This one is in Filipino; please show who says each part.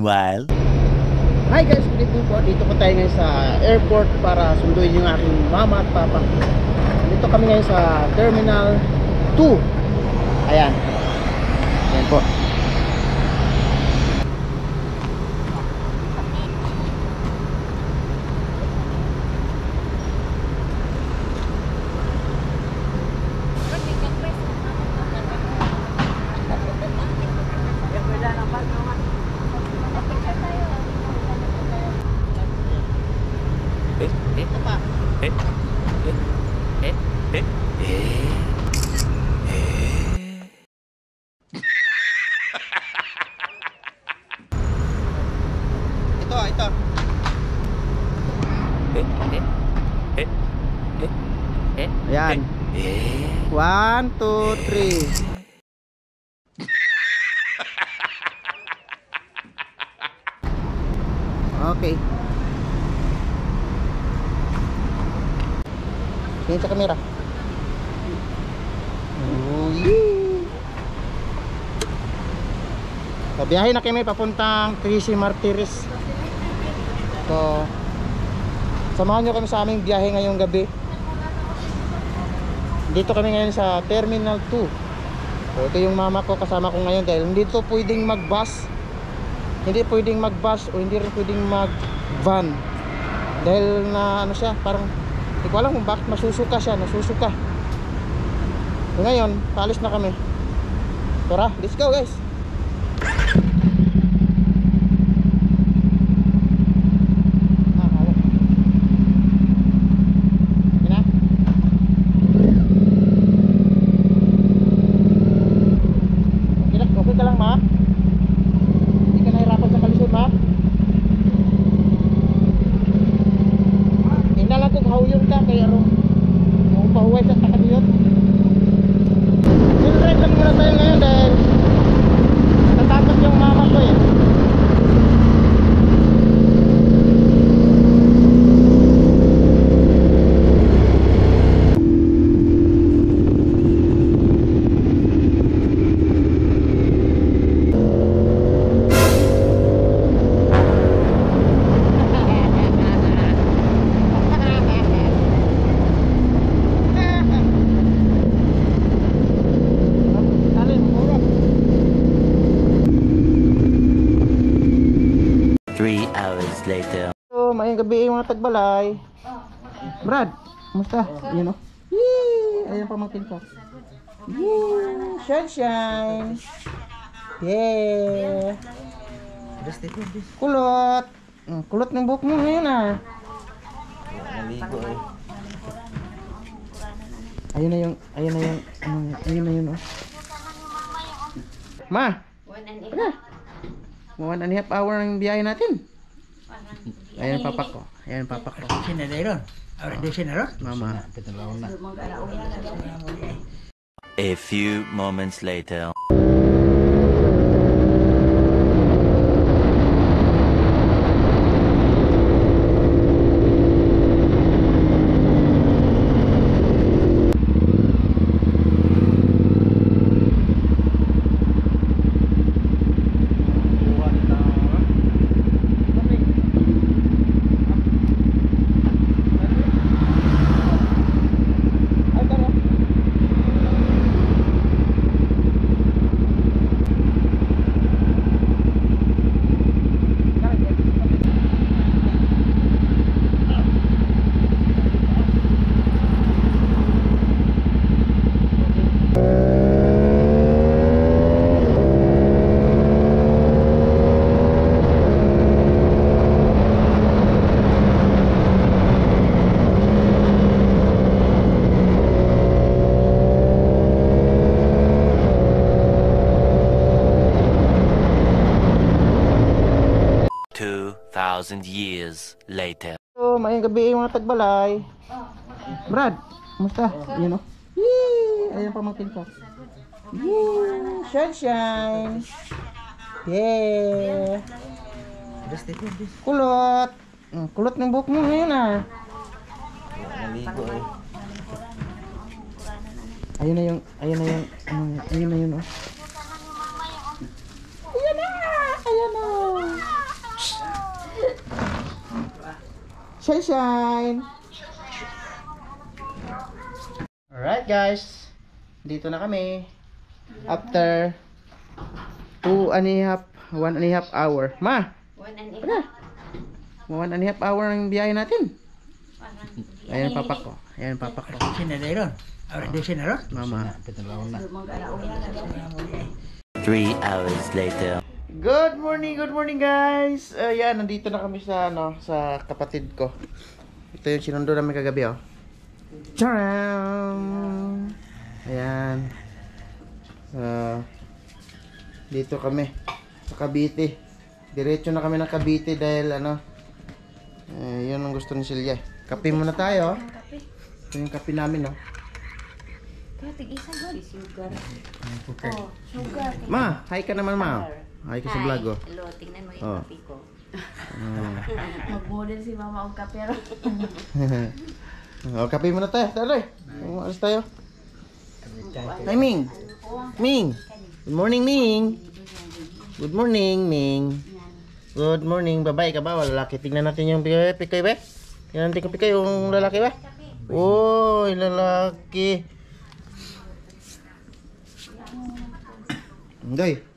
Speaker 1: Meanwhile.
Speaker 2: Hi guys, good evening po. Dito po tayo ngayon sa airport para sunduin yung aking mama at papa. Dito kami ngayon sa Terminal 2. Ayan. Ayan po. Ito. Ayan. 1, 2, 3. Okay. Tingin sa camera. Biyahe na kami papuntang Tracy Martires. So, samahan nyo kami sa aming biyahe ngayong gabi. Dito kami ngayon sa Terminal 2. So, ito yung mama ko, kasama ko ngayon dahil hindi ito pwedeng mag-bus. Hindi pwedeng mag-bus o hindi rin pwedeng mag-van. Dahil na ano siya, parang hindi ko alam kung bakit nasusuka. So, ngayon, paalis na kami. Tara, let's go guys.
Speaker 1: Later.
Speaker 2: So, mayang gabi mga tagbalay. Brad, kumusta? Ayan o. Ayan pamangkin ko. Sunshine. Yeah. Kulot. Kulot ng buhok mo ngayon ah.
Speaker 3: Naligo eh.
Speaker 2: Ayun na yun oh. Ma. 1.5 hour ng biyahe natin. Ayan papa ko. Mama.
Speaker 1: A few moments later. Years later.
Speaker 2: So, mayang gabi mga tagbalay. Brad, kumusta? Ayan o. Ayan pamangkin ko. Sunshine. Yeah. Kulot. Kulot ng buhok mo ngayon ah.
Speaker 3: Naligo eh.
Speaker 2: Ayun na yun oh. Ayan na. Sunshine! Alright guys, dito na kami. After 1.5 hour. Ma! 1.5 hour ang biyahe natin. Ayan ang papa ko. Ayan ang papa ko.
Speaker 4: Senadero. Ahora de senador.
Speaker 2: Mama.
Speaker 1: 3 hours later.
Speaker 2: Good morning guys. Ayan, nandito na kami sa sa kapatid ko. Ito yung sinundo namin kagabi, oh. Charam! Ayan. Dito kami sa Cavite. Diretso na kami ng Cavite dahil yun ang gusto ni Silya. Kape muna tayo. Ito yung kape namin, oh.
Speaker 5: Tig-isa doon. Sugar. Oh, sugar.
Speaker 2: Ma, hi ka naman, ma. Hi ka sa vlog, oh.
Speaker 5: Hello, tingnan mo yung
Speaker 2: Oh.
Speaker 5: kape ko.
Speaker 2: Oh.
Speaker 5: Mag-model si mama og kapero.
Speaker 2: Oh, kape muna tayo. Tara, alas tayo. Hi, Ming. Ming. Good morning, Ming. Good morning, Ming. Good morning. Babae ka ba? Lalaki. Tingnan natin yung pikay, be. Tingnan natin yung pikay, yung lalaki, ba? Oh, yung lalaki. Hindi.